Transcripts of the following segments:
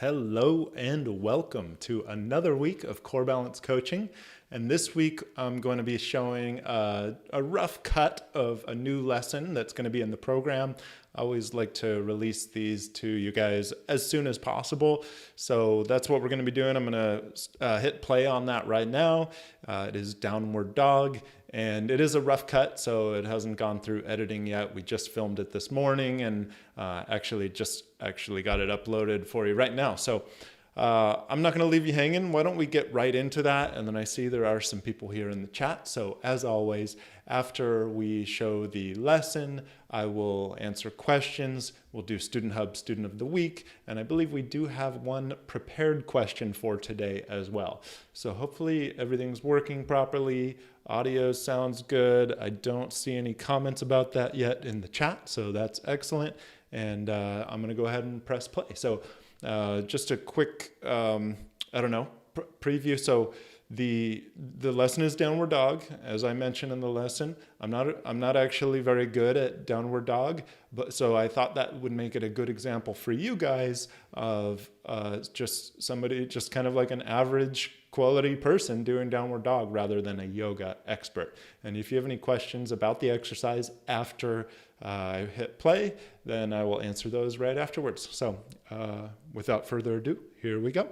Hello and welcome to another week of Core Balance Coaching. And this week I'm going to be showing a rough cut of a new lesson that's going to be in the program. I always like to release these to you guys as soon as possible. So that's what we're going to be doing. I'm going to hit play on that right now. It is Downward Dog. And it is a rough cut, so it hasn't gone through editing yet. We just filmed it this morning and actually got it uploaded for you right now. So I'm not going to leave you hanging. Why don't we get right into that? And then I see there are some people here in the chat. So as always, after we show the lesson, I will answer questions. We'll do Student Hub Student of the Week. And I believe we do have one prepared question for today as well. So hopefully everything's working properly. Audio sounds good. I don't see any comments about that yet in the chat, so that's excellent. And I'm going to go ahead and press play. So just a quick, preview. So the lesson is Downward Dog, as I mentioned in the lesson. I'm not actually very good at Downward Dog, but so I thought that would make it a good example for you guys of just somebody, just kind of like an average quality person doing Downward Dog rather than a yoga expert. And if you have any questions about the exercise after I hit play, then I will answer those right afterwards. So without further ado, here we go.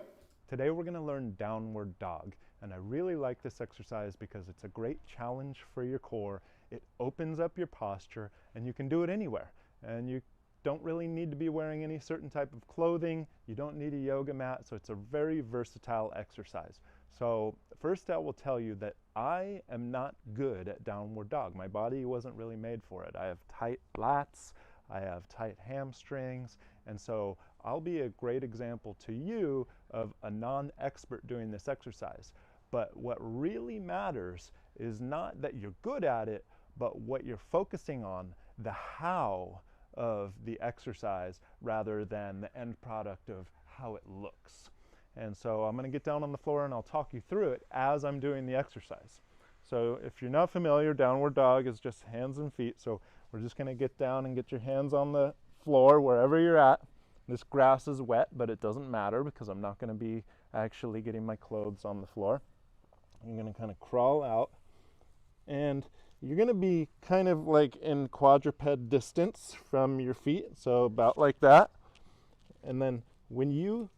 Today we're going to learn Downward Dog. And I really like this exercise because it's a great challenge for your core. It opens up your posture and you can do it anywhere. And you don't really need to be wearing any certain type of clothing. You don't need a yoga mat, so it's a very versatile exercise. So first I will tell you that I am not good at Downward Dog. My body wasn't really made for it. I have tight lats, I have tight hamstrings, and so I'll be a great example to you of a non-expert doing this exercise. But what really matters is not that you're good at it, but what you're focusing on, the how of the exercise rather than the end product of how it looks. And so I'm going to get down on the floor and I'll talk you through it as I'm doing the exercise. So if you're not familiar, Downward Dog is just hands and feet. So we're just going to get down and get your hands on the floor wherever you're at. This grass is wet, but it doesn't matter because I'm not going to be actually getting my clothes on the floor. I'm going to kind of crawl out, and you're going to be kind of like in quadruped distance from your feet, so about like that. And then when you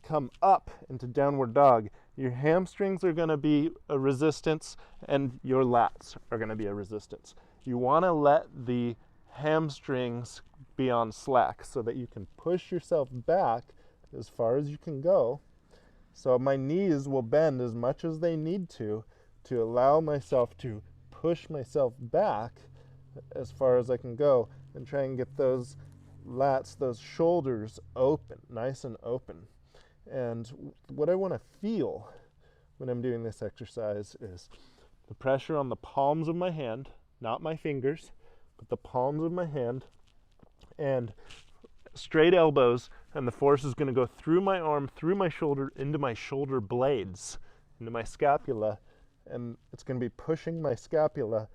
come up into Downward Dog, your hamstrings are going to be a resistance and your lats are going to be a resistance. You want to let the hamstrings be on slack so that you can push yourself back as far as you can go. So my knees will bend as much as they need to allow myself to push myself back as far as I can go and try and get those lats, those shoulders open, nice and open. And what I want to feel when I'm doing this exercise is the pressure on the palms of my hand, not my fingers, but the palms of my hand, and straight elbows, and the force is going to go through my arm, through my shoulder, into my shoulder blades, into my scapula, and it's going to be pushing my scapula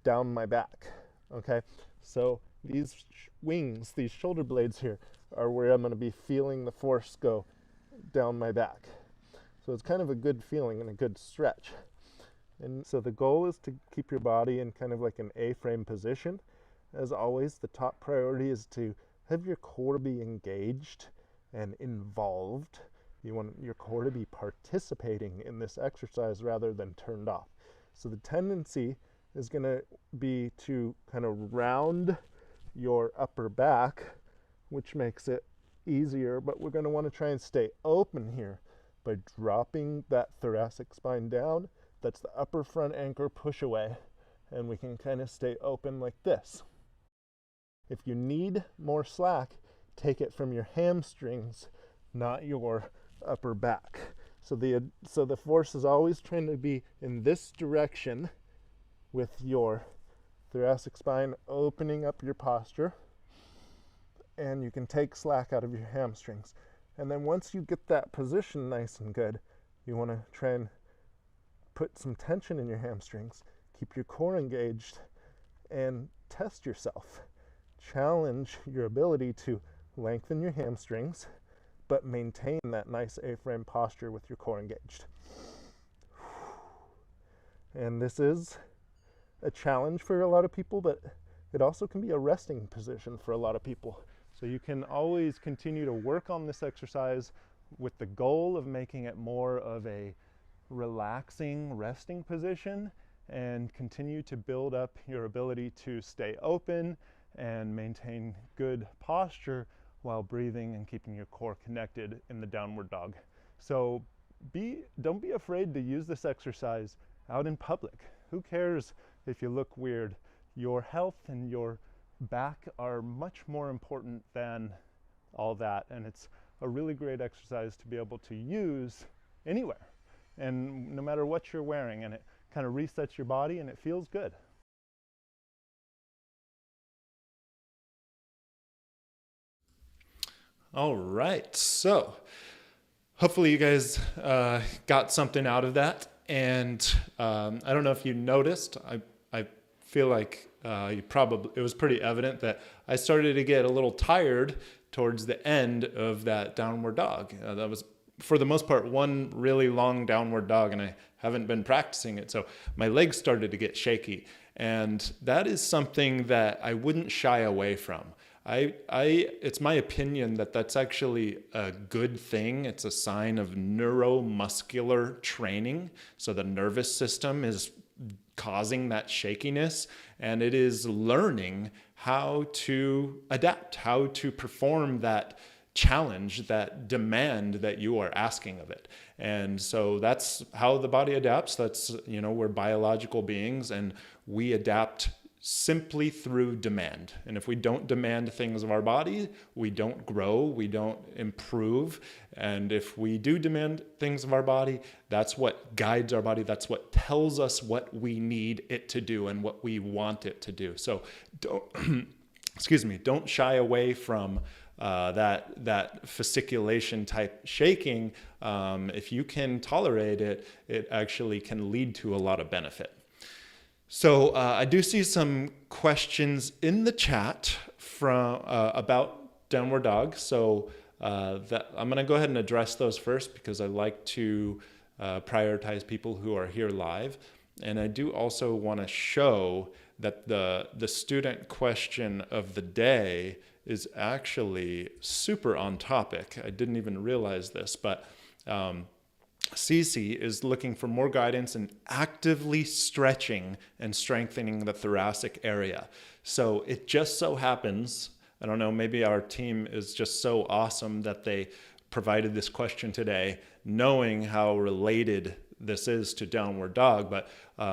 down my back. Okay, so these wings, these shoulder blades here, are where I'm going to be feeling the force go down my back. So it's kind of a good feeling and a good stretch. And so the goal is to keep your body in kind of like an A-frame position. As always, the top priority is to have your core be engaged and involved. You want your core to be participating in this exercise rather than turned off. So the tendency is going to be to kind of round your upper back, which makes it easier, but we're going to want to try and stay open here by dropping that thoracic spine down. That's the upper front anchor push away, and we can kind of stay open like this. If you need more slack, take it from your hamstrings, not your upper back. So the force is always trying to be in this direction with your thoracic spine opening up your posture, and you can take slack out of your hamstrings. And then once you get that position nice and good, you want to try and put some tension in your hamstrings, keep your core engaged, and test yourself. Challenge your ability to lengthen your hamstrings but maintain that nice A-frame posture with your core engaged. And this is a challenge for a lot of people, but it also can be a resting position for a lot of people. So you can always continue to work on this exercise with the goal of making it more of a relaxing resting position, and continue to build up your ability to stay open and maintain good posture while breathing and keeping your core connected in the downward dog. So don't be afraid to use this exercise out in public. Who cares if you look weird? Your health and your back are much more important than all that, and it's a really great exercise to be able to use anywhere and no matter what you're wearing, and it kind of resets your body and it feels good. All right, so hopefully you guys got something out of that. And I don't know if you noticed, I feel like it was pretty evident that I started to get a little tired towards the end of that downward dog. That was, for the most part, one really long downward dog, and I haven't been practicing it. So my legs started to get shaky. And that is something that I wouldn't shy away from. It's my opinion that that's actually a good thing. It's a sign of neuromuscular training. So the nervous system is causing that shakiness, and it is learning how to adapt, how to perform that challenge, that demand that you are asking of it. And so that's how the body adapts. That's, we're biological beings, and we adapt simply through demand. And if we don't demand things of our body, we don't grow, we don't improve. And if we do demand things of our body, that's what guides our body. That's what tells us what we need it to do and what we want it to do. So don't shy away from that fasciculation type shaking. If you can tolerate it, it actually can lead to a lot of benefit. So I do see some questions in the chat from about downward dog. So I'm going to go ahead and address those first, because I like to prioritize people who are here live. And I do also want to show that the student question of the day is actually super on topic. I didn't even realize this, but Cece is looking for more guidance in actively stretching and strengthening the thoracic area. So it just so happens, I don't know, maybe our team is just so awesome that they provided this question today, knowing how related this is to downward dog. But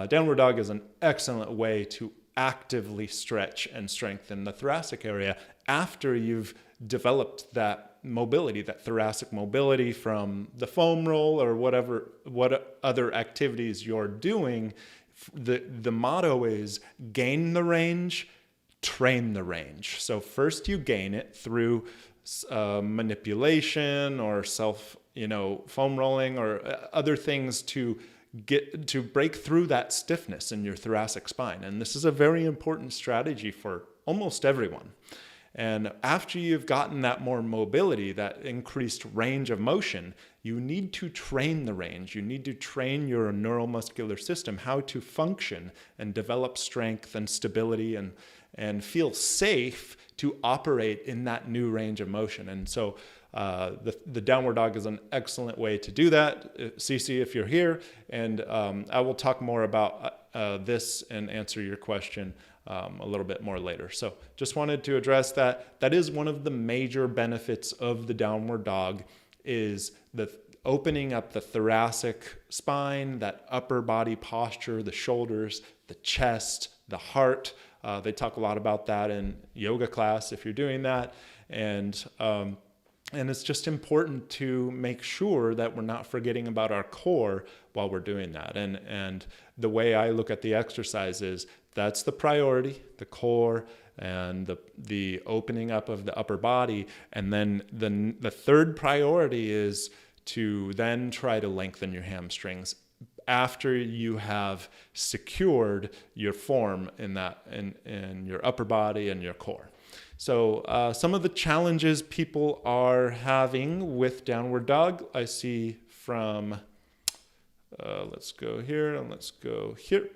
downward dog is an excellent way to actively stretch and strengthen the thoracic area after you've developed that mobility, that thoracic mobility from the foam roll or what other activities you're doing. The motto is gain the range, train the range. So first you gain it through manipulation or foam rolling or other things to break through that stiffness in your thoracic spine. And this is a very important strategy for almost everyone. And after you've gotten that more mobility, that increased range of motion, you need to train the range. You need to train your neuromuscular system how to function and develop strength and stability and feel safe to operate in that new range of motion. And so the downward dog is an excellent way to do that. Cece, if you're here, and I will talk more about this and answer your question a little bit more later. So just wanted to address that. That is one of the major benefits of the downward dog, is the opening up the thoracic spine, that upper body posture, the shoulders, the chest, the heart. They talk a lot about that in yoga class if you're doing that. And it's just important to make sure that we're not forgetting about our core while we're doing that. And the way I look at the exercise is that's the priority, the core and the opening up of the upper body. And then the third priority is to then try to lengthen your hamstrings after you have secured your form in your upper body and your core. So some of the challenges people are having with downward dog, I see from, let's go here and let's go here.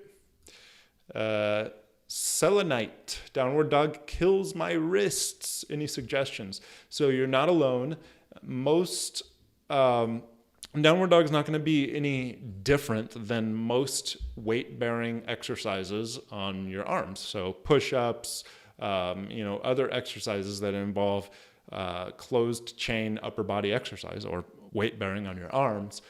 Selenite, downward dog kills my wrists. Any suggestions? So you're not alone. Most downward dog is not going to be any different than most weight-bearing exercises on your arms. So push-ups, other exercises that involve closed chain upper body exercise or weight-bearing on your arms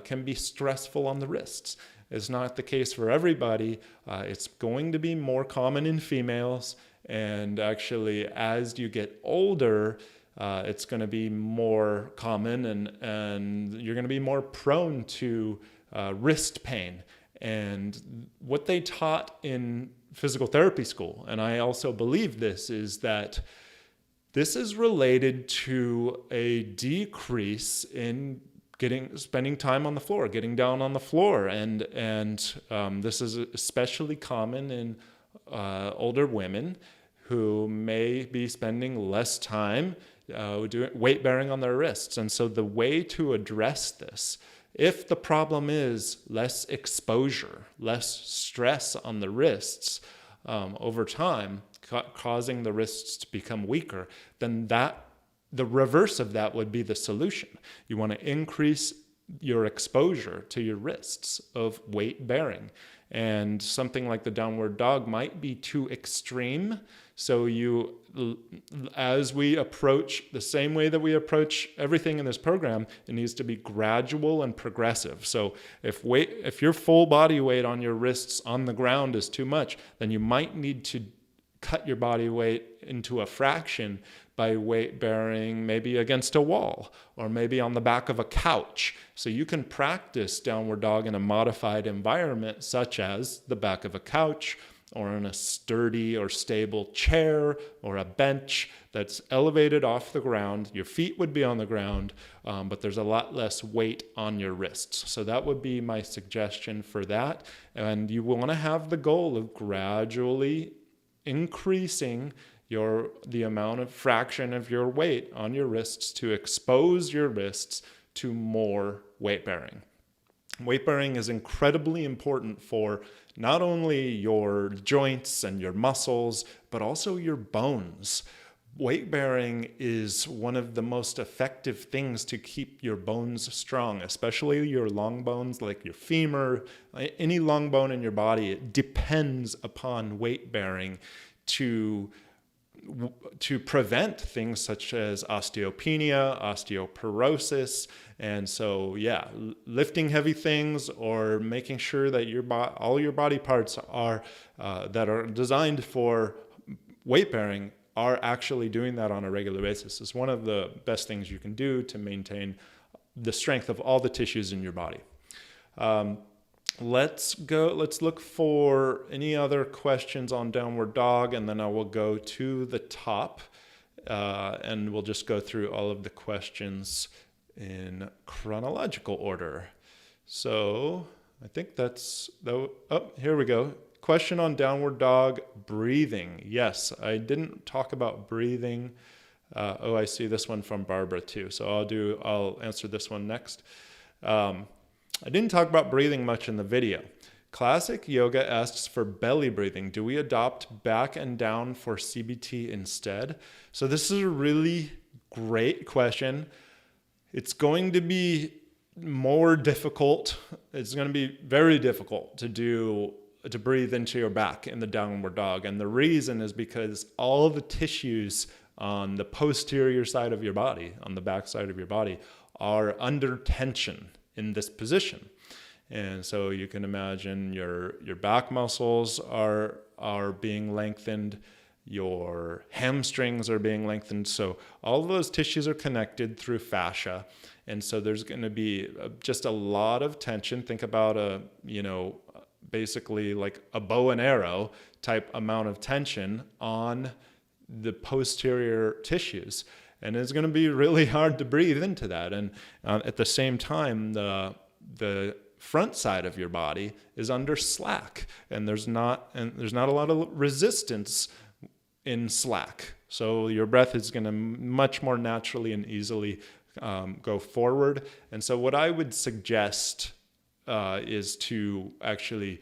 can be stressful on the wrists. It's not the case for everybody. It's going to be more common in females. And actually, as you get older, it's going to be more common and you're going to be more prone to wrist pain. And what they taught in physical therapy school, and I also believe this, is that this is related to a decrease in spending time on the floor, getting down on the floor. And this is especially common in older women who may be spending less time doing weight bearing on their wrists. And so the way to address this, if the problem is less exposure, less stress on the wrists over time, causing the wrists to become weaker, then the reverse of that would be the solution. You want to increase your exposure to your wrists of weight bearing. And something like the downward dog might be too extreme. So as we approach the same way that we approach everything in this program, it needs to be gradual and progressive. So if your full body weight on your wrists on the ground is too much, then you might need to cut your body weight into a fraction by weight bearing maybe against a wall or maybe on the back of a couch. So you can practice downward dog in a modified environment such as the back of a couch or in a sturdy or stable chair or a bench that's elevated off the ground. Your feet would be on the ground, but there's a lot less weight on your wrists. So that would be my suggestion for that. And you want to have the goal of gradually increasing the amount of fraction of your weight on your wrists to expose your wrists to more weight bearing. Weight bearing is incredibly important for not only your joints and your muscles, but also your bones. Weight bearing is one of the most effective things to keep your bones strong, especially your long bones like your femur. Any long bone in your body, it depends upon weight bearing to prevent things such as osteopenia, osteoporosis. And so, lifting heavy things or making sure that all your body parts are that are designed for weight bearing are actually doing that on a regular basis is one of the best things you can do to maintain the strength of all the tissues in your body. Let's look for any other questions on downward dog, and then I will go to the top and we'll just go through all of the questions in chronological order. So I think here we go. Question on downward dog, breathing. Yes, I didn't talk about breathing. I see this one from Barbara too. So I'll answer this one next. I didn't talk about breathing much in the video. Classic Yoga asks for belly breathing. Do we adopt back and down for CBT instead? So this is a really great question. It's going to be more difficult. It's going to be very difficult to breathe into your back in the downward dog. And the reason is because all the tissues on the posterior side of your body, on the back side of your body, are under tension in this position. And so you can imagine your back muscles are being lengthened, your hamstrings are being lengthened. So all of those tissues are connected through fascia. And so there's going to be just a lot of tension. Think about basically like a bow and arrow type amount of tension on the posterior tissues. And it's going to be really hard to breathe into that. And at the same time, the front side of your body is under slack, and there's not a lot of resistance in slack. So your breath is going to much more naturally and easily go forward. And so what I would suggest is to actually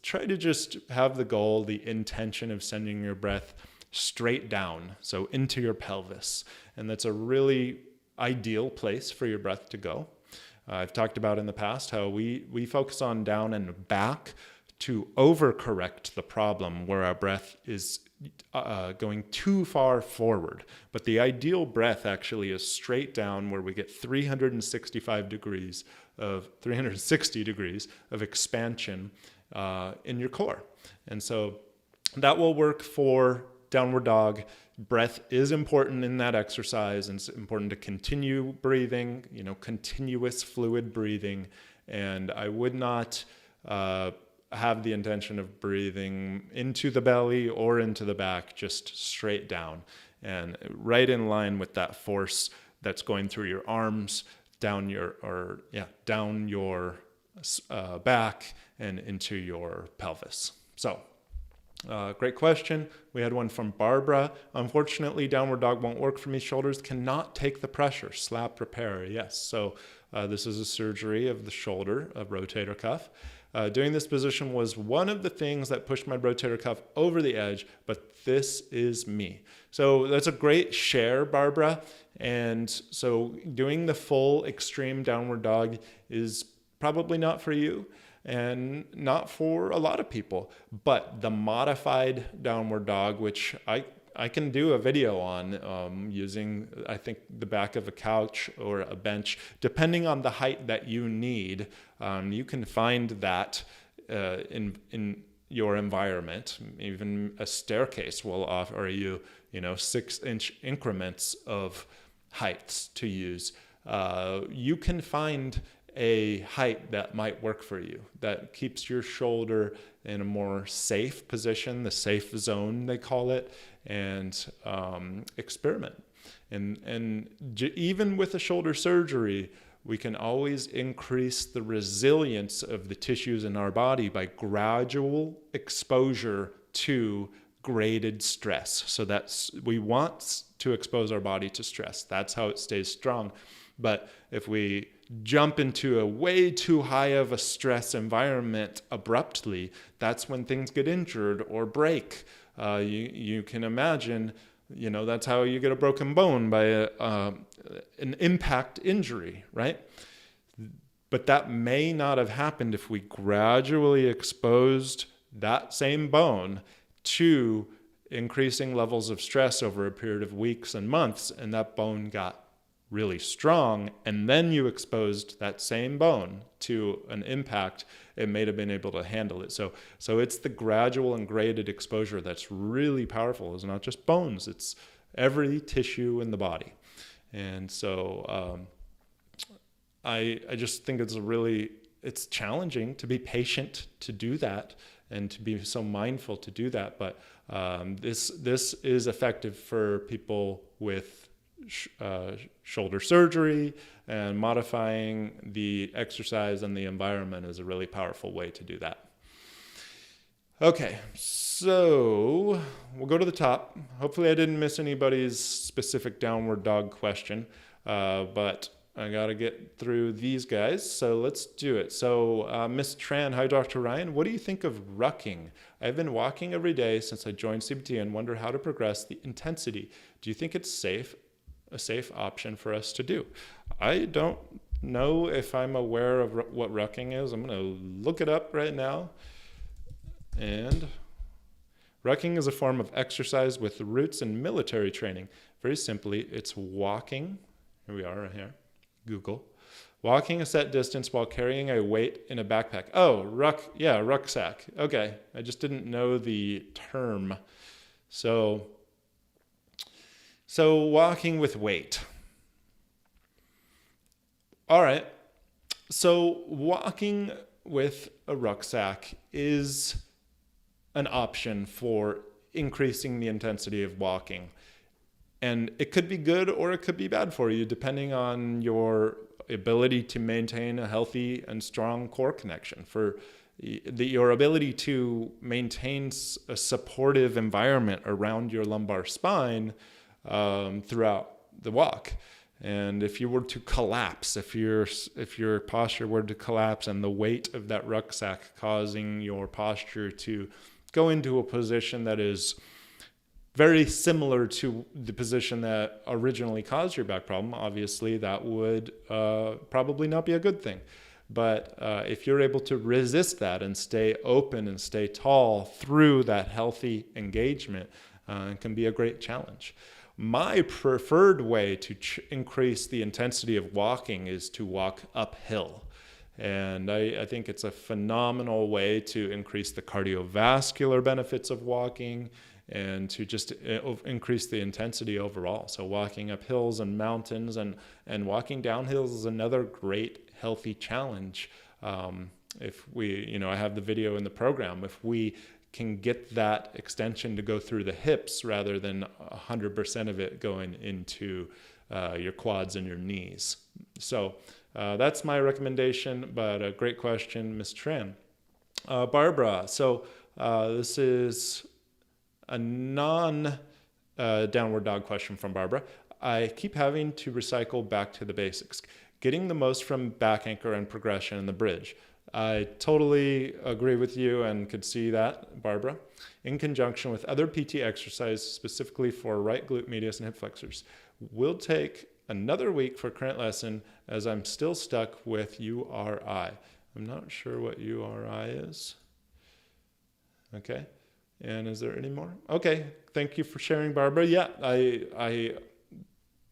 try to just have the goal, the intention of sending your breath straight down, so into your pelvis. And that's a really ideal place for your breath to go. I've talked about in the past how we focus on down and back to overcorrect the problem where our breath is going too far forward. But the ideal breath actually is straight down, where we get 360 degrees of expansion in your core. And so that will work for downward dog. Breath is important in that exercise, and it's important to continue breathing, continuous fluid breathing. And I would not have the intention of breathing into the belly or into the back, just straight down and right in line with that force that's going through your arms, down your back and into your pelvis. So great question. We had one from Barbara. Unfortunately, downward dog won't work for me. Shoulders cannot take the pressure. Slap repair. Yes. So this is a surgery of the shoulder, a rotator cuff. Doing this position was one of the things that pushed my rotator cuff over the edge, but this is me. So that's a great share, Barbara. And so doing the full extreme downward dog is probably not for you and not for a lot of people. But the modified downward dog, which I can do a video on using, I think, the back of a couch or a bench, depending on the height that you need. You can find that in your environment. Even a staircase will offer you, 6-inch increments of heights to use. You can find a height that might work for you, that keeps your shoulder in a more safe position, the safe zone they call it, and experiment. And even with a shoulder surgery, we can always increase the resilience of the tissues in our body by gradual exposure to graded stress. So we want to expose our body to stress. That's how it stays strong. But if we jump into a way too high of a stress environment abruptly, that's when things get injured or break. You can imagine, that's how you get a broken bone, by an impact injury, right? But that may not have happened if we gradually exposed that same bone to increasing levels of stress over a period of weeks and months, and that bone got really strong, and then you exposed that same bone to an impact, it may have been able to handle it. So it's the gradual and graded exposure that's really powerful. It's not just bones, it's every tissue in the body. And so I just think it's challenging to be patient to do that and to be so mindful to do that. But this is effective for people with shoulder surgery, and modifying the exercise and the environment is a really powerful way to do that. Okay, so we'll go to the top. Hopefully I didn't miss anybody's specific downward dog question, but I got to get through these guys, so let's do it. So Miss Tran, hi Dr. Ryan, what do you think of rucking? I've been walking every day since I joined CBT and wonder how to progress the intensity. Do you think it's a safe option for us to do? I don't know if I'm aware of what rucking is. I'm going to look it up right now. And rucking is a form of exercise with roots in military training. Very simply, it's walking. Here we are right here. Google. Walking a set distance while carrying a weight in a backpack. Oh, rucksack. Okay, I just didn't know the term. So walking with weight. All right. So walking with a rucksack is an option for increasing the intensity of walking. And it could be good or it could be bad for you, depending on your ability to maintain a healthy and strong core connection. For your ability to maintain a supportive environment around your lumbar spine throughout the walk. And if you were to collapse, if your posture were to collapse and the weight of that rucksack causing your posture to go into a position that is very similar to the position that originally caused your back problem, obviously that would probably not be a good thing. But if you're able to resist that and stay open and stay tall through that healthy engagement, it can be a great challenge. My preferred way to increase the intensity of walking is to walk uphill. And I think it's a phenomenal way to increase the cardiovascular benefits of walking and to just increase the intensity overall. So walking up hills and mountains and walking down hills is another great healthy challenge. If we, I have the video in the program, if we can get that extension to go through the hips rather than 100% of it going into your quads and your knees. So that's my recommendation, but a great question, Ms. Tran. Barbara, so this is a non-downward dog question from Barbara. I keep having to recycle back to the basics, getting the most from back anchor and progression in the bridge. I totally agree with you and could see that, Barbara, in conjunction with other PT exercises specifically for right glute medius and hip flexors. We'll take another week for current lesson as I'm still stuck with URI. I'm not sure what URI is. Okay. And is there any more? Okay. Thank you for sharing, Barbara. Yeah,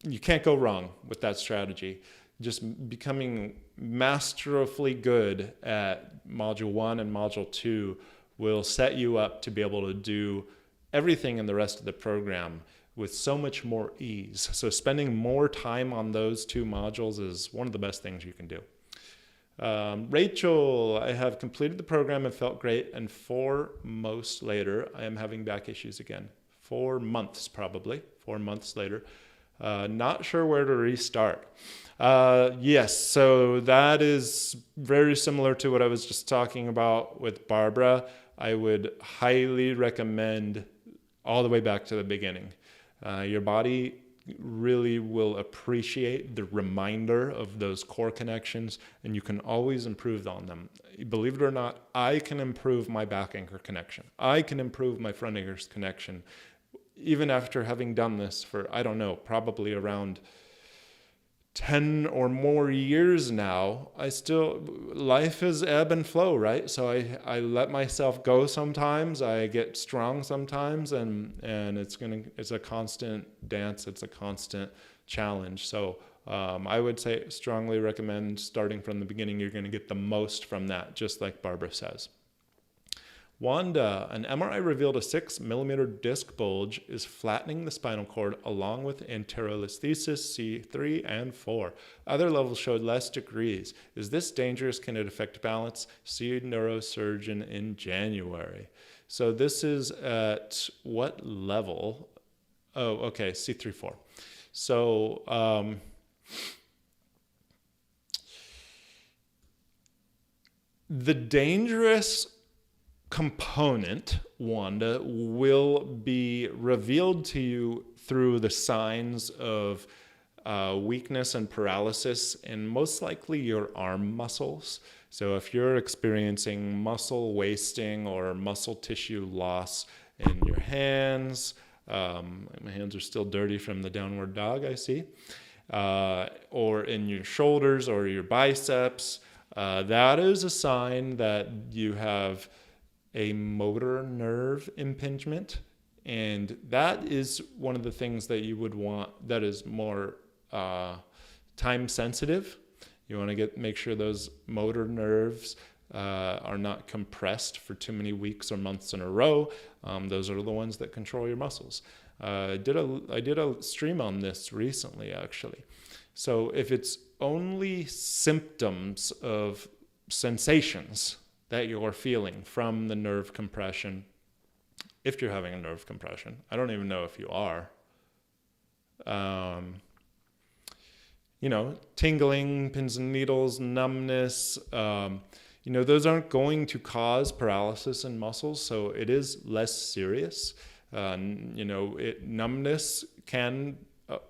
you can't go wrong with that strategy. Just becoming masterfully good at module 1 and module 2 will set you up to be able to do everything in the rest of the program with so much more ease. So spending more time on those 2 modules is one of the best things you can do. Rachel, I have completed the program and felt great, and 4 months later, I am having back issues again. 4 months probably, 4 months later. Not sure where to restart. Yes, so that is very similar to what I was just talking about with Barbara. I would highly recommend all the way back to the beginning. Your body really will appreciate the reminder of those core connections, and you can always improve on them. Believe it or not, I can improve my back anchor connection. I can improve my front anchor connection. Even after having done this for, I don't know, probably around 10 or more years now, life is ebb and flow, right? So I let myself go sometimes, I get strong sometimes, and it's a constant dance, it's a constant challenge. So I would strongly recommend starting from the beginning. You're going to get the most from that, just like Barbara says. Wanda, an MRI revealed a 6mm disc bulge is flattening the spinal cord along with anterolisthesis C3 and 4. Other levels showed less degrees. Is this dangerous? Can it affect balance? See neurosurgeon in January. So this is at what level? Oh, okay, C3, 4. So the dangerous component, Wanda, will be revealed to you through the signs of weakness and paralysis, and most likely your arm muscles. So if you're experiencing muscle wasting or muscle tissue loss in your hands, my hands are still dirty from the downward dog, I see, or in your shoulders or your biceps, that is a sign that you have a motor nerve impingement, and that is one of the things that you would want that is more time sensitive. You want to make sure those motor nerves are not compressed for too many weeks or months in a row. Those are the ones that control your muscles. I did a stream on this recently, actually. So if it's only symptoms of sensations that you're feeling from the nerve compression, if you're having a nerve compression, I don't even know if you are, tingling, pins and needles, numbness, those aren't going to cause paralysis in muscles, so it is less serious. Numbness can,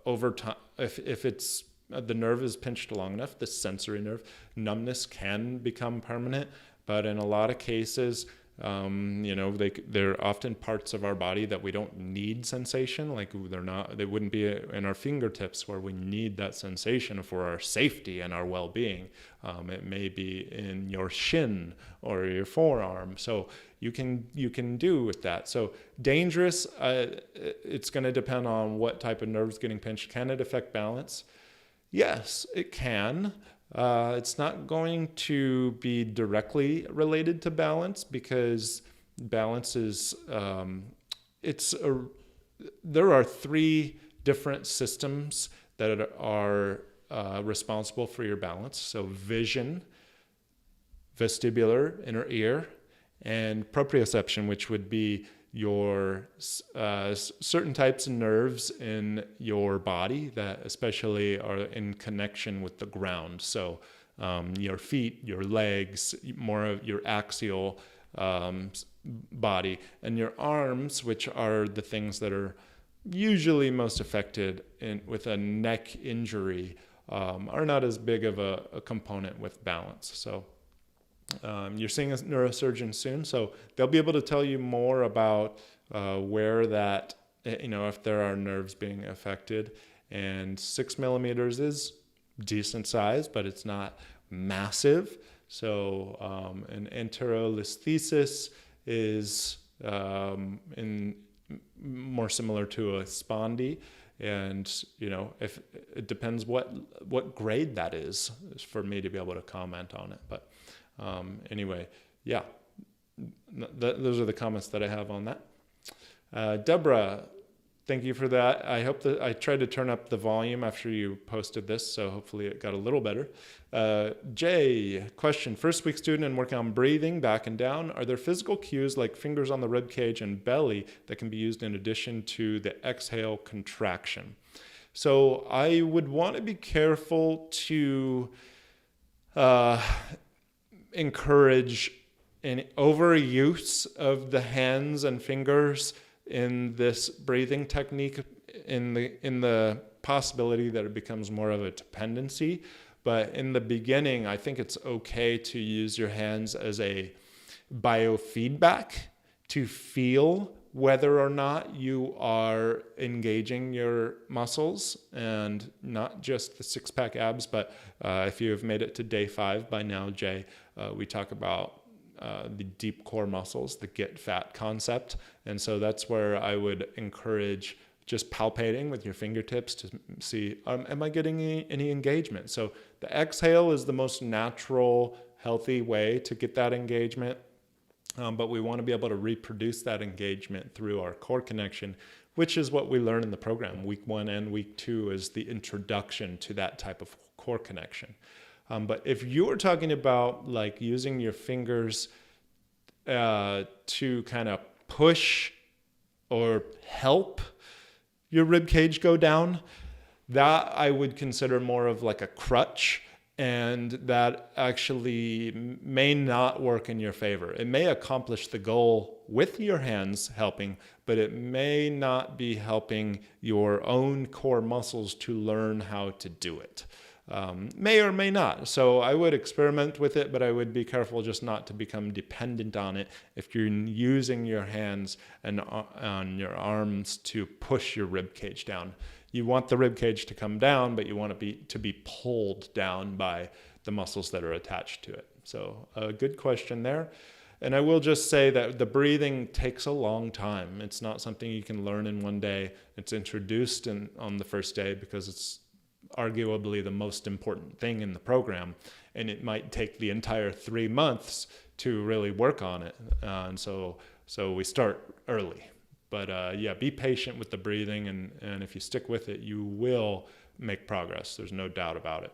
over time, if it's the nerve is pinched long enough, the sensory nerve, numbness can become permanent. But in a lot of cases, they're often parts of our body that we don't need sensation. Like they wouldn't be in our fingertips where we need that sensation for our safety and our well-being. It may be in your shin or your forearm. So you can do with that. So dangerous, it's going to depend on what type of nerve is getting pinched. Can it affect balance? Yes, it can. It's not going to be directly related to balance, because balance is, there are 3 different systems that are responsible for your balance. So vision, vestibular, inner ear, and proprioception, which would be your certain types of nerves in your body that especially are in connection with the ground. So your feet, your legs, more of your axial body, and your arms, which are the things that are usually most affected with a neck injury, are not as big of a component with balance. So you're seeing a neurosurgeon soon, so they'll be able to tell you more about where that, if there are nerves being affected. And 6 millimeters is decent size, but it's not massive. So an enterolisthesis is more similar to a spondy. And, if it depends what grade that is for me to be able to comment on it. But anyway, yeah, those are the comments that I have on that. Deborah, thank you for that. I hope that I tried to turn up the volume after you posted this, so hopefully it got a little better. Jay, question, first week student and working on breathing back and down. Are there physical cues like fingers on the rib cage and belly that can be used in addition to the exhale contraction? So I would want to be careful to encourage an overuse of the hands and fingers in this breathing technique, in the possibility that it becomes more of a dependency. But in the beginning, I think it's okay to use your hands as a biofeedback to feel whether or not you are engaging your muscles, and not just the 6-pack abs, but if you have made it to day 5 by now, Jay, we talk about the deep core muscles, the get fat concept. And so that's where I would encourage just palpating with your fingertips to see, am I getting any engagement? So the exhale is the most natural, healthy way to get that engagement. But we want to be able to reproduce that engagement through our core connection, which is what we learn in the program. Week 1 and week 2 is the introduction to that type of core connection. But if you're talking about like using your fingers to kind of push or help your rib cage go down, that I would consider more of like a crutch. And that actually may not work in your favor. It may accomplish the goal with your hands helping, but it may not be helping your own core muscles to learn how to do it. May or may not. So I would experiment with it, but I would be careful just not to become dependent on it if you're using your hands and on your arms to push your rib cage down. You want the rib cage to come down, but you want it to be pulled down by the muscles that are attached to it. So a good question there. And I will just say that the breathing takes a long time. It's not something you can learn in one day. It's introduced on the first day because it's arguably the most important thing in the program. And it might take the entire 3 months to really work on it. And so we start early. But yeah, be patient with the breathing, and if you stick with it, you will make progress. There's no doubt about it.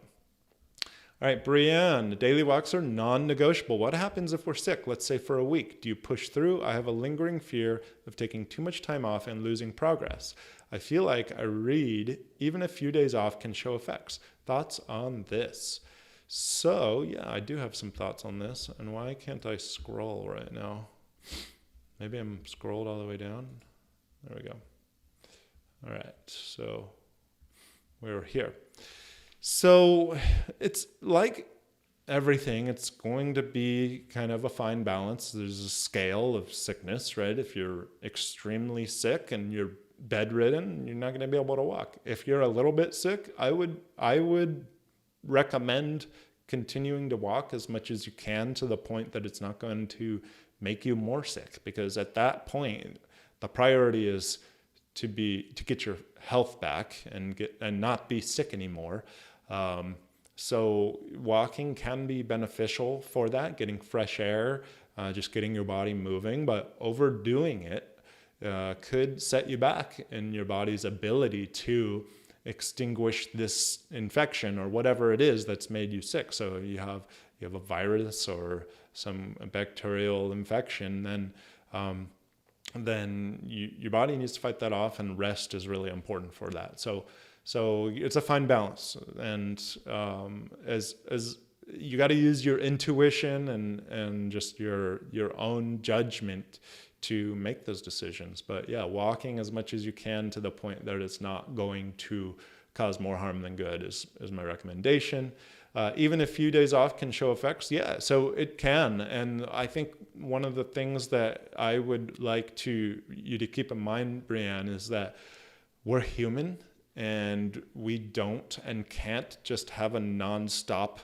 All right, Brianne, daily walks are non-negotiable. What happens if we're sick, let's say for a week? Do you push through? I have a lingering fear of taking too much time off and losing progress. I feel like I read even a few days off can show effects. Thoughts on this? So yeah, I do have some thoughts on this. And why can't I scroll right now? Maybe I'm scrolled all the way down. There we go. All right, so we're here. So it's like everything, it's going to be kind of a fine balance. There's a scale of sickness, right? If you're extremely sick and you're bedridden, you're not going to be able to walk. If you're a little bit sick, I would recommend continuing to walk as much as you can to the point that it's not going to make you more sick, because at that point the priority is to get your health back and not be sick anymore. So walking can be beneficial for that, getting fresh air, just getting your body moving, but overdoing it could set you back in your body's ability to extinguish this infection or whatever it is that's made you sick. So you have a virus or some bacterial infection, then your body needs to fight that off, and rest is really important for that. So it's a fine balance, and as you got to use your intuition and just your own judgment to make those decisions. But yeah, walking as much as you can to the point that it's not going to cause more harm than good is my recommendation. Even a few days off can show effects. Yeah, so it can. And I think one of the things that I would like you to keep in mind, Brianne, is that we're human, and we don't and can't just have a nonstop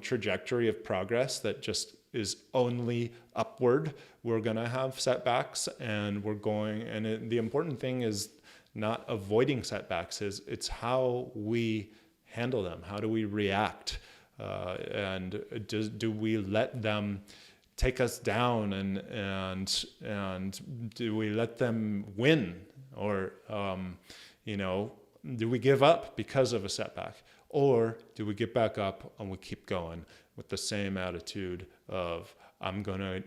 trajectory of progress that just is only upward. We're going to have setbacks, and the important thing is not avoiding setbacks, it's how we handle them. How do we react? And do we let them take us down, and do we let them win? Or, do we give up because of a setback? Or do we get back up and we keep going with the same attitude of, I'm going to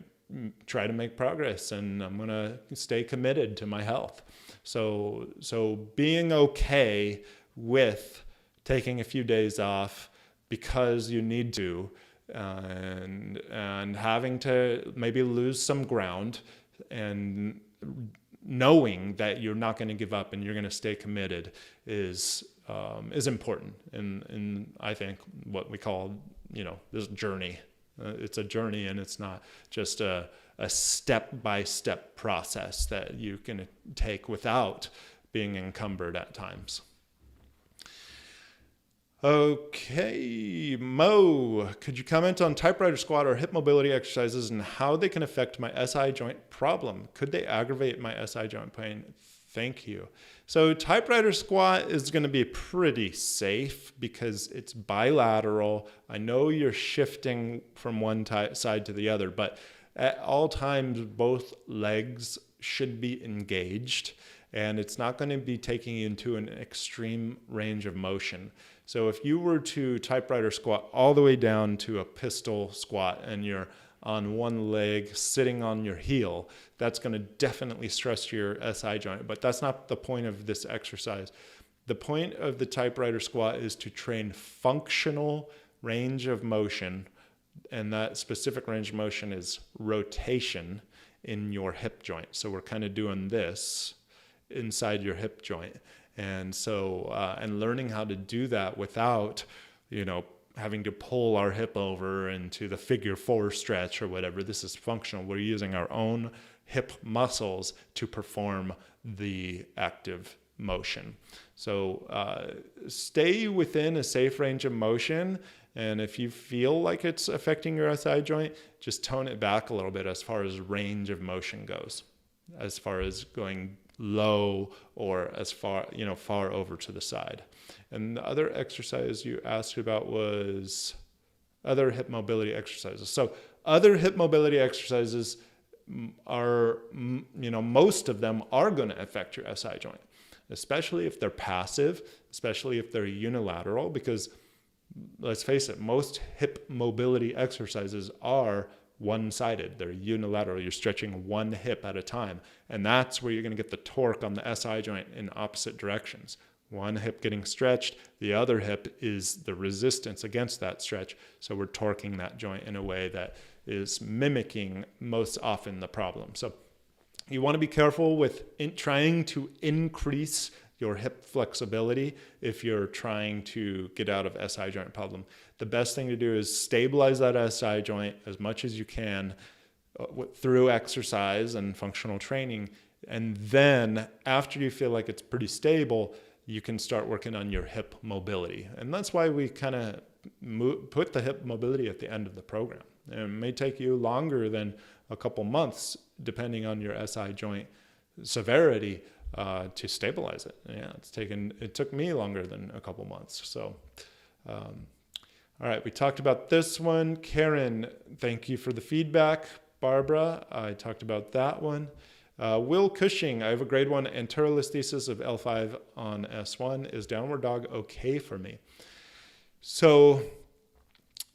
try to make progress and I'm going to stay committed to my health? So being okay with taking a few days off because you need to, and having to maybe lose some ground, and knowing that you're not going to give up and you're going to stay committed is important in I think what we call this journey. It's a journey, and it's not just a step-by-step process that you can take without being encumbered at times. Okay, Mo, could you comment on typewriter squat or hip mobility exercises and how they can affect my SI joint problem? Could they aggravate my SI joint pain? Thank you. So typewriter squat is going to be pretty safe because it's bilateral. I know you're shifting from one side to the other, but at all times, both legs should be engaged, and it's not going to be taking you into an extreme range of motion. So if you were to typewriter squat all the way down to a pistol squat and you're on one leg sitting on your heel, that's going to definitely stress your SI joint. But that's not the point of this exercise. The point of the typewriter squat is to train functional range of motion, and that specific range of motion is rotation in your hip joint. So we're kind of doing this inside your hip joint. And so, and learning how to do that without, having to pull our hip over into the figure 4 stretch or whatever. This is functional. We're using our own hip muscles to perform the active motion. So stay within a safe range of motion. And if you feel like it's affecting your SI joint, just tone it back a little bit as far as range of motion goes, as far as going low or as far over to the side. And the other exercise you asked about was other hip mobility exercises. So other hip mobility exercises are, most of them are going to affect your SI joint, especially if they're passive, especially if they're unilateral, because let's face it, most hip mobility exercises are one-sided. They're unilateral. You're stretching one hip at a time. And that's where you're going to get the torque on the SI joint in opposite directions. one hip getting stretched, the other hip is the resistance against that stretch. So we're torquing that joint in a way that is mimicking most often the problem. So you want to be careful with trying to increase your hip flexibility if you're trying to get out of SI joint problem. The best thing to do is stabilize that SI joint as much as you can through exercise and functional training. And then after you feel like it's pretty stable, you can start working on your hip mobility. And that's why we kind of put the hip mobility at the end of the program. And it may take you longer than a couple months, depending on your SI joint severity, to stabilize it. Yeah, it took me longer than a couple months. So, all right, we talked about this one. Karen, thank you for the feedback. Barbara, I talked about that one. Will Cushing, I have a grade 1 anterolisthesis of L5 on S1. Is downward dog okay for me? So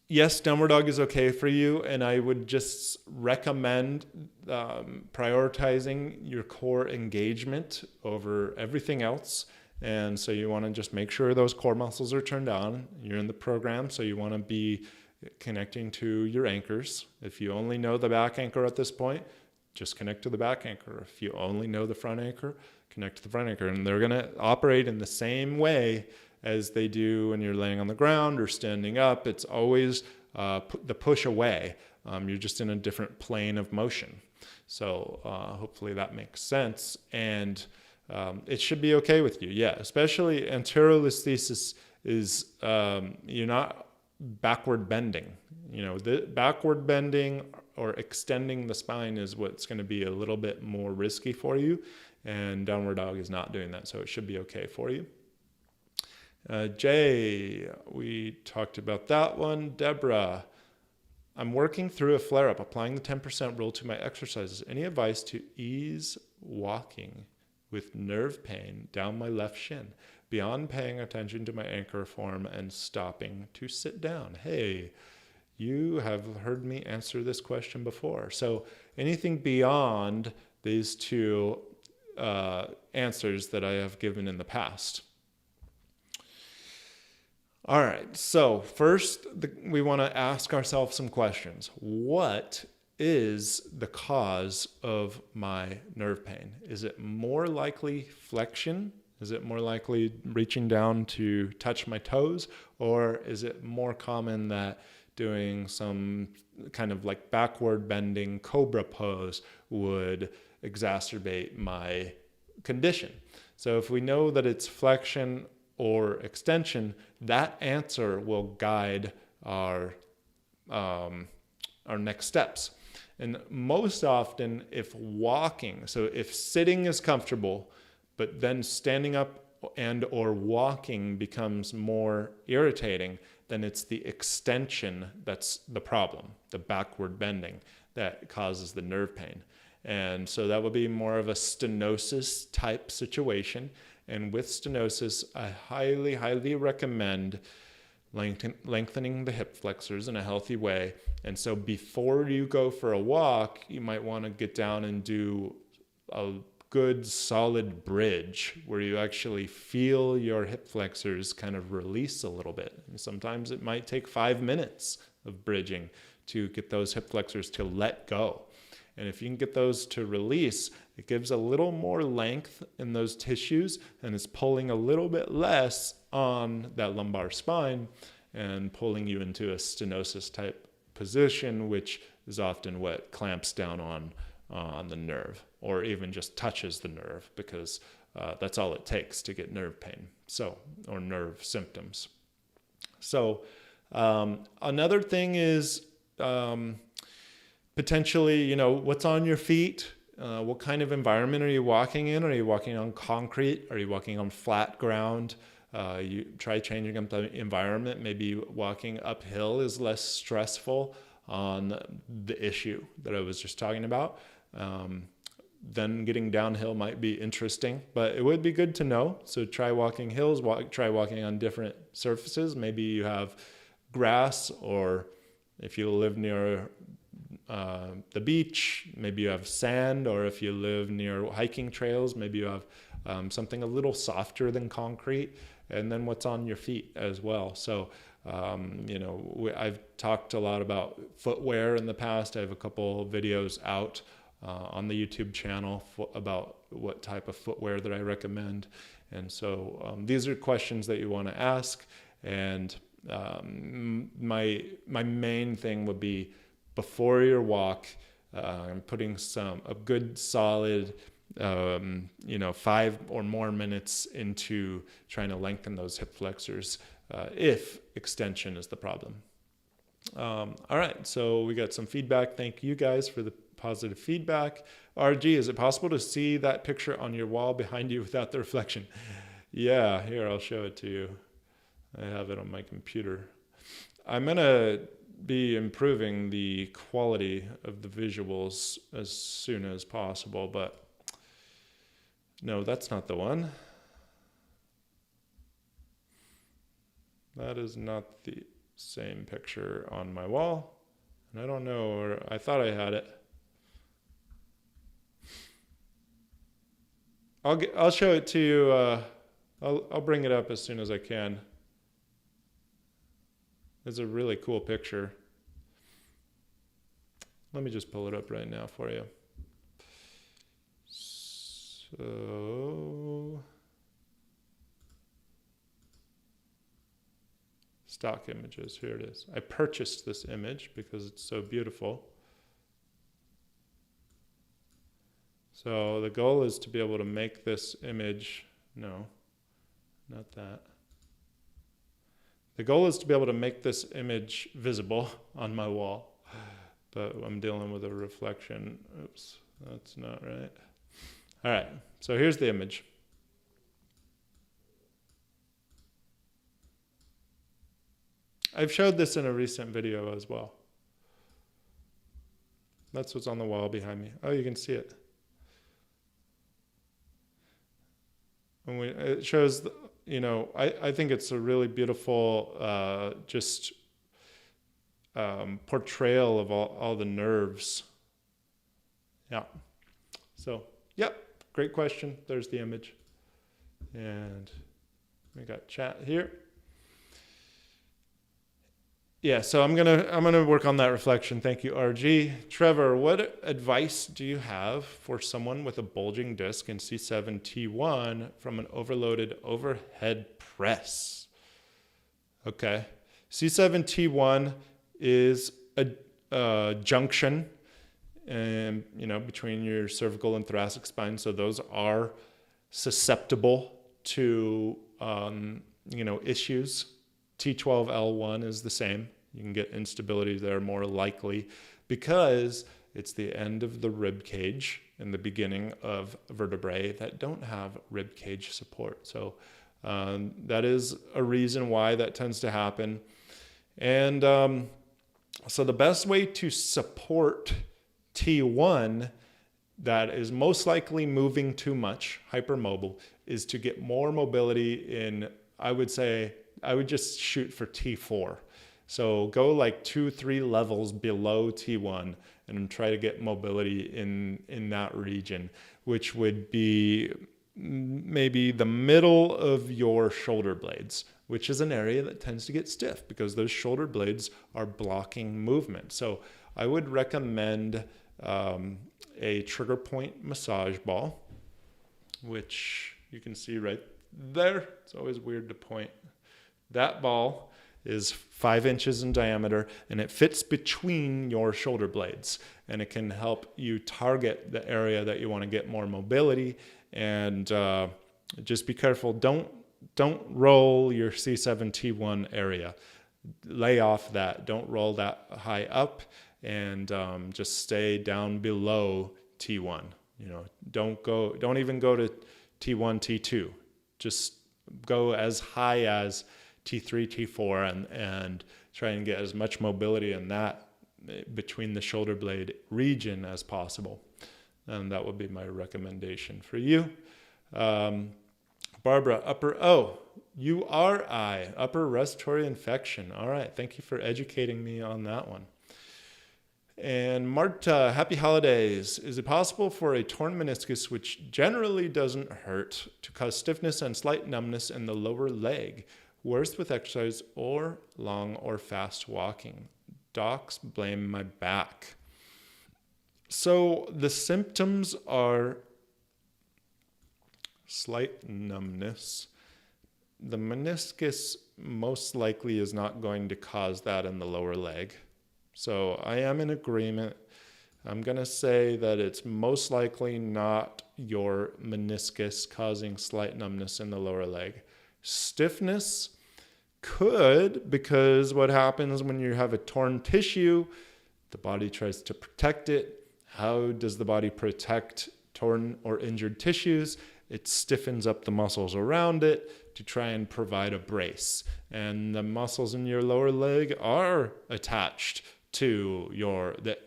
yes, downward dog is okay for you, and I would just recommend prioritizing your core engagement over everything else. And so you want to just make sure those core muscles are turned on. You're in the program, so you want to be connecting to your anchors. If you only know the back anchor at this point, just connect to the back anchor. If you only know the front anchor, connect to the front anchor. And they're going to operate in the same way as they do when you're laying on the ground or standing up. It's always the push away. You're just in a different plane of motion. So hopefully that makes sense. And it should be okay with you. Yeah, especially anterolisthesis is you're not backward bending. The backward bending or extending the spine is what's going to be a little bit more risky for you. And downward dog is not doing that. So it should be okay for you. Jay, we talked about that one. Deborah, I'm working through a flare-up, applying the 10% rule to my exercises. Any advice to ease walking with nerve pain down my left shin, beyond paying attention to my anchor form and stopping to sit down? Hey, you have heard me answer this question before. So anything beyond these two answers that I have given in the past. All right, so first we want to ask ourselves some questions. What is the cause of my nerve pain? Is it more likely flexion? Is it more likely reaching down to touch my toes? Or is it more common that doing some kind of like backward bending cobra pose would exacerbate my condition? So if we know that it's flexion or extension, that answer will guide our next steps. And most often, if walking, so if sitting is comfortable, but then standing up and or walking becomes more irritating, then it's the extension that's the problem, the backward bending that causes the nerve pain. And so that would be more of a stenosis type situation. And with stenosis, I highly, highly recommend lengthening the hip flexors in a healthy way. And so before you go for a walk, you might want to get down and do a good solid bridge where you actually feel your hip flexors kind of release a little bit. And sometimes it might take 5 minutes of bridging to get those hip flexors to let go. And if you can get those to release, it gives a little more length in those tissues and it's pulling a little bit less on that lumbar spine and pulling you into a stenosis type position, which is often what clamps down on the nerve or even just touches the nerve, because that's all it takes to get nerve pain, or nerve symptoms. So another thing is potentially, what's on your feet? What kind of environment are you walking in? Are you walking on concrete? Are you walking on flat ground? You try changing up the environment. Maybe walking uphill is less stressful on the issue that I was just talking about. Then getting downhill might be interesting, but it would be good to know. So try walking hills, try walking on different surfaces. Maybe you have grass, or if you live near the beach, maybe you have sand, or if you live near hiking trails, maybe you have something a little softer than concrete, and then what's on your feet as well. So, I've talked a lot about footwear in the past. I have a couple videos out on the YouTube channel about what type of footwear that I recommend. And so these are questions that you want to ask. And my main thing would be, before your walk, I'm putting a good solid 5 or more minutes into trying to lengthen those hip flexors if extension is the problem. All right, so we got some feedback. Thank you guys for the positive feedback. RG, is it possible to see that picture on your wall behind you without the reflection? Yeah, here, I'll show it to you. I have it on my computer. I'm going to be improving the quality of the visuals as soon as possible, but no, that's not the one. That is not the same picture on my wall. And I don't know, or I thought I had it. I'll show it to you. I'll bring it up as soon as I can. It's a really cool picture. Let me just pull it up right now for you. So, stock images, here it is. I purchased this image because it's so beautiful. So the goal is to be able to make this image, no, not that. The goal is to be able to make this image visible on my wall, but I'm dealing with a reflection. Oops, that's not right. All right, so here's the image. I've showed this in a recent video as well. That's what's on the wall behind me. Oh, you can see it. And it shows, I think it's a really beautiful portrayal of all the nerves. Yeah. So, yep, great question. There's the image. And we got chat here. Yeah, so I'm gonna work on that reflection. Thank you, RG. Trevor, what advice do you have for someone with a bulging disc in C7-T1 from an overloaded overhead press? Okay, C7-T1 is a junction, between your cervical and thoracic spine. So those are susceptible to issues. T12L1 is the same. You can get instability there more likely because it's the end of the rib cage and the beginning of vertebrae that don't have rib cage support. So that is a reason why that tends to happen. And so the best way to support T1 that is most likely moving too much, hypermobile, is to get more mobility in, I would just shoot for T4. So go like 2-3 levels below T1 and try to get mobility in that region, which would be maybe the middle of your shoulder blades, which is an area that tends to get stiff because those shoulder blades are blocking movement. So I would recommend a trigger point massage ball, which you can see right there. It's always weird to point. That ball is 5 inches in diameter and it fits between your shoulder blades, and it can help you target the area that you want to get more mobility. And just be careful. Don't roll your C7-T1 area. Lay off that. Don't roll that high up, and just stay down below T1. Don't even go to T1, T2. Just go as high as T3, T4, and try and get as much mobility in that between the shoulder blade region as possible. And that would be my recommendation for you. Barbara, URI, upper respiratory infection. All right, thank you for educating me on that one. And Marta, happy holidays. Is it possible for a torn meniscus, which generally doesn't hurt, to cause stiffness and slight numbness in the lower leg? Worse with exercise or long or fast walking. Docs blame my back. So the symptoms are slight numbness. The meniscus most likely is not going to cause that in the lower leg. So I am in agreement. I'm going to say that it's most likely not your meniscus causing slight numbness in the lower leg. Stiffness could, because what happens when you have a torn tissue, the body tries to protect it. How does the body protect torn or injured tissues? It stiffens up the muscles around it to try and provide a brace. And the muscles in your lower leg are attached to the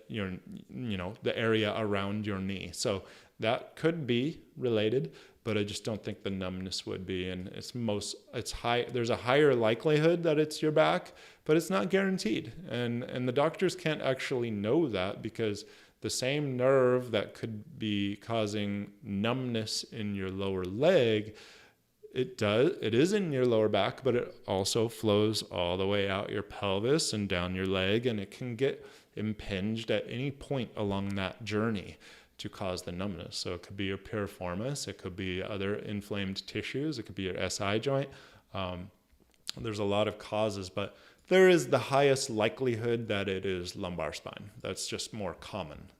area around your knee. So that could be related, but I just don't think the numbness would be. And it's high. There's a higher likelihood that it's your back, but it's not guaranteed. And the doctors can't actually know that, because the same nerve that could be causing numbness in your lower leg, it is in your lower back, but it also flows all the way out your pelvis and down your leg, and it can get impinged at any point along that journey to cause the numbness. So it could be your piriformis, it could be other inflamed tissues, it could be your SI joint. There's a lot of causes, but there is the highest likelihood that it is lumbar spine. That's just more common.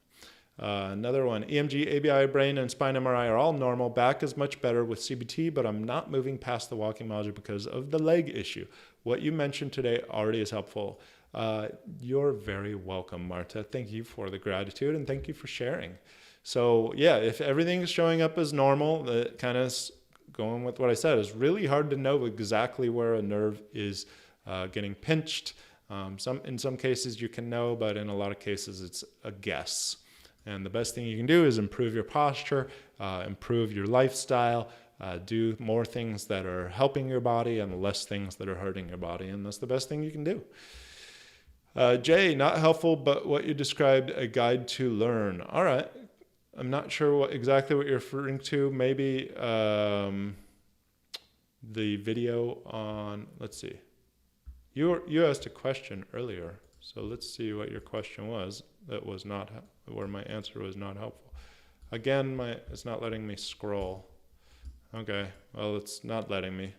Another one, EMG, ABI, brain, and spine MRI are all normal. Back is much better with CBT, but I'm not moving past the walking module because of the leg issue. What you mentioned today already is helpful. You're very welcome, Marta. Thank you for the gratitude, and thank you for sharing. So yeah, if everything is showing up as normal, that kind of going with what I said, it's really hard to know exactly where a nerve is getting pinched. In some cases you can know, but in a lot of cases it's a guess. And the best thing you can do is improve your posture, improve your lifestyle, do more things that are helping your body and less things that are hurting your body. And that's the best thing you can do. Jay, not helpful, but what you described, a guide to learn. All right. I'm not sure exactly what you're referring to. Maybe the video on, let's see. You asked a question earlier, so let's see what your question was. That was not where my answer was not helpful. Again, it's not letting me scroll. Okay, well, it's not letting me.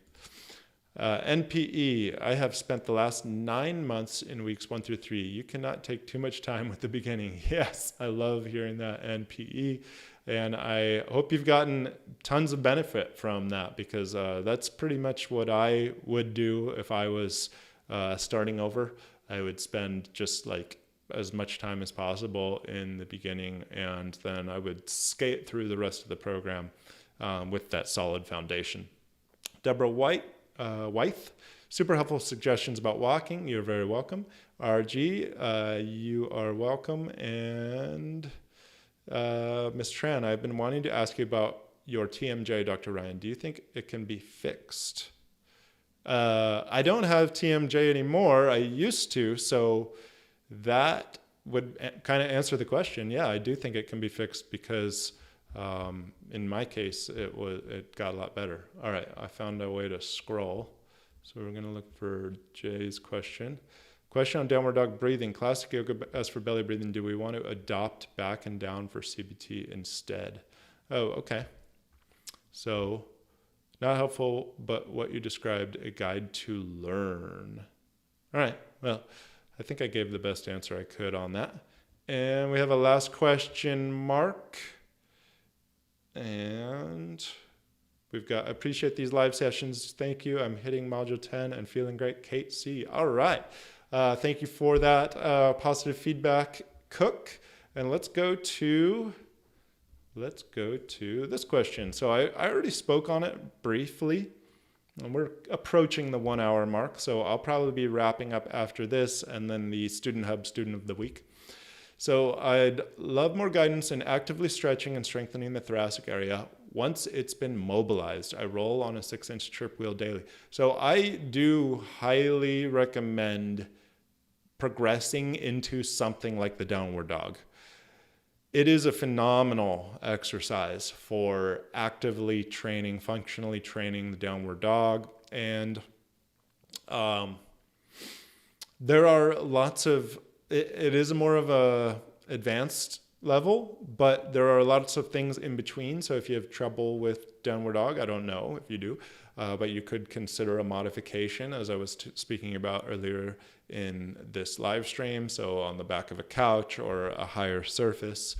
NPE, I have spent the last 9 months in weeks 1 through 3. You cannot take too much time with the beginning. Yes, I love hearing that, NPE. And I hope you've gotten tons of benefit from that, because that's pretty much what I would do if I was starting over. I would spend just like as much time as possible in the beginning, and then I would skate through the rest of the program with that solid foundation. Deborah Wythe, super helpful suggestions about walking. You're very welcome. RG, you are welcome. And Ms. Tran, I've been wanting to ask you about your TMJ, Dr. Ryan. Do you think it can be fixed? I don't have TMJ anymore. I used to, so that would kind of answer the question. Yeah, I do think it can be fixed, because in my case, it got a lot better. All right, I found a way to scroll. So we're going to look for Jay's question. Question on downward dog breathing. Classic yoga as for belly breathing. Do we want to adopt back and down for CBT instead? Oh, okay. So not helpful, but what you described, a guide to learn. All right, well, I think I gave the best answer I could on that. And we have a last question, Mark. And we've got, appreciate these live sessions. Thank you. I'm hitting module 10 and feeling great. Kate C. All right. Thank you for that positive feedback, Cook. And let's go to this question. So I already spoke on it briefly, and we're approaching the 1 hour mark. So I'll probably be wrapping up after this, and then the Student Hub Student of the Week. So I'd love more guidance in actively stretching and strengthening the thoracic area once it's been mobilized. I roll on a 6-inch chirp wheel daily. So I do highly recommend progressing into something like the downward dog. It is a phenomenal exercise for actively training, functionally training the downward dog. And there are lots of, it is more of a advanced level, but there are lots of things in between. So if you have trouble with downward dog, I don't know if you do, but you could consider a modification, as I was speaking about earlier in this live stream. So on the back of a couch or a higher surface.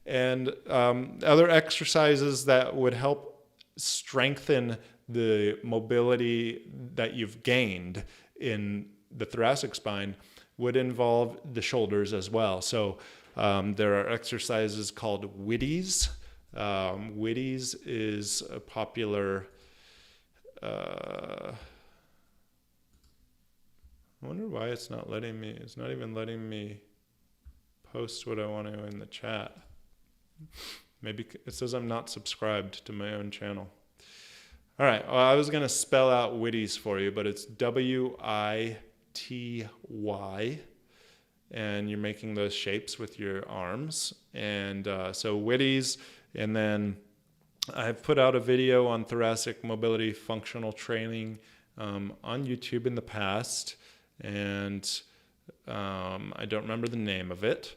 And other exercises that would help strengthen the mobility that you've gained in the thoracic spine would involve the shoulders as well. So there are exercises called Whitties. Whitties is a popular, I wonder why it's not even letting me post what I want to in the chat. Maybe it says I'm not subscribed to my own channel. All right, well, I was going to spell out Whitties for you, but it's Wity, and you're making those shapes with your arms. And so Whitties, and then I've put out a video on thoracic mobility functional training on YouTube in the past, and I don't remember the name of it.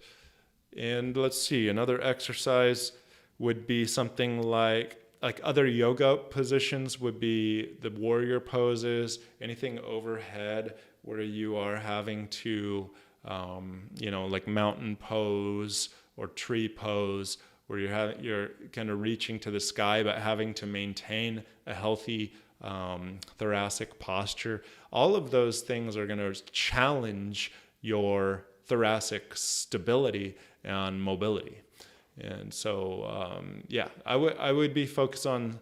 And let's see, another exercise would be something like other yoga positions would be the warrior poses, anything overhead where you are having to, like mountain pose or tree pose, where you're kind of reaching to the sky but having to maintain a healthy thoracic posture. All of those things are going to challenge your thoracic stability and mobility. And so, I would be focused on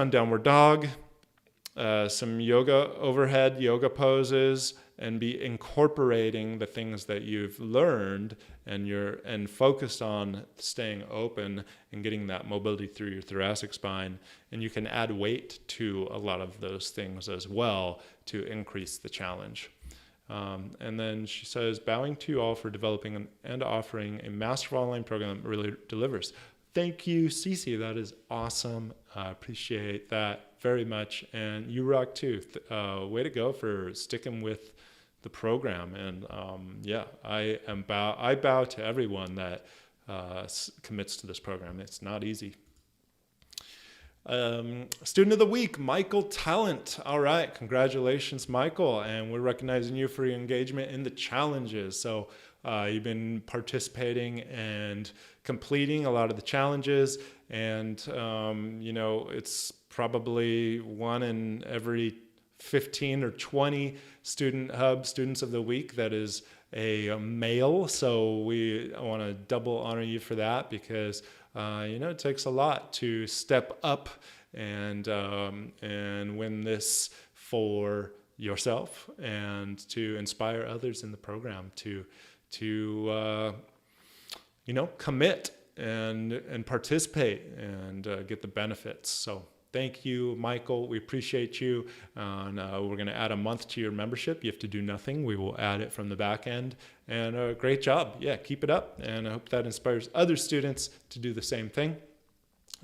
downward dog, some overhead yoga poses, and be incorporating the things that you've learned and focused on staying open and getting that mobility through your thoracic spine. And you can add weight to a lot of those things as well to increase the challenge. And then she says, bowing to you all for developing and offering a masterful online program that really delivers. Thank you, Cece. That is awesome. I appreciate that very much. And you rock too. Way to go for sticking with the program. And I bow to everyone that commits to this program. It's not easy. Student of the week, Michael Talent. All right, congratulations, Michael, and we're recognizing you for your engagement in the challenges. So you've been participating and completing a lot of the challenges, and it's probably one in every 15 or 20 Student Hub Students of the Week that is a male. So I want to double honor you for that, because it takes a lot to step up and win this for yourself and to inspire others in the program to commit and participate and get the benefits. So thank you, Michael. We appreciate you. And we're going to add a month to your membership. You have to do nothing. We will add it from the back end. And great job. Yeah, keep it up. And I hope that inspires other students to do the same thing.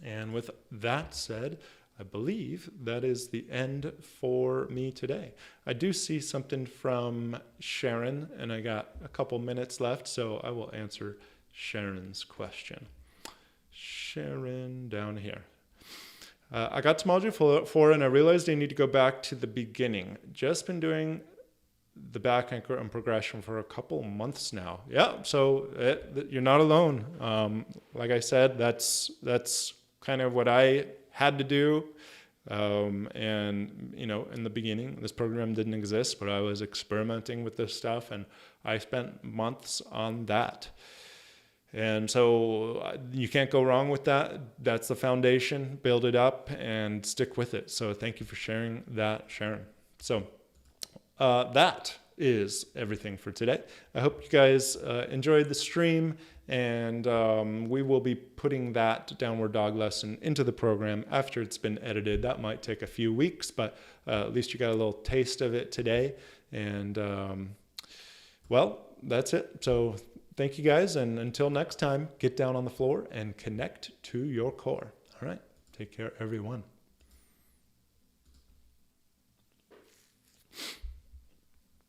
And with that said, I believe that is the end for me today. I do see something from Sharon, and I got a couple minutes left, so I will answer Sharon's question. Sharon down here. I got to module 4 and I realized I need to go back to the beginning. Just been doing the back anchor and progression for a couple months now. Yeah, so you're not alone. Like I said, that's kind of what I had to do. And in the beginning, this program didn't exist, but I was experimenting with this stuff, and I spent months on that. And so you can't go wrong with that. That's the foundation. Build it up and stick with it. So thank you for sharing that, Sharon. So that is everything for today. I hope you guys enjoyed the stream, and we will be putting that downward dog lesson into the program after it's been edited. That might take a few weeks, but at least you got a little taste of it today. And well, that's it. So thank you guys. And until next time, get down on the floor and connect to your core. All right. Take care, everyone.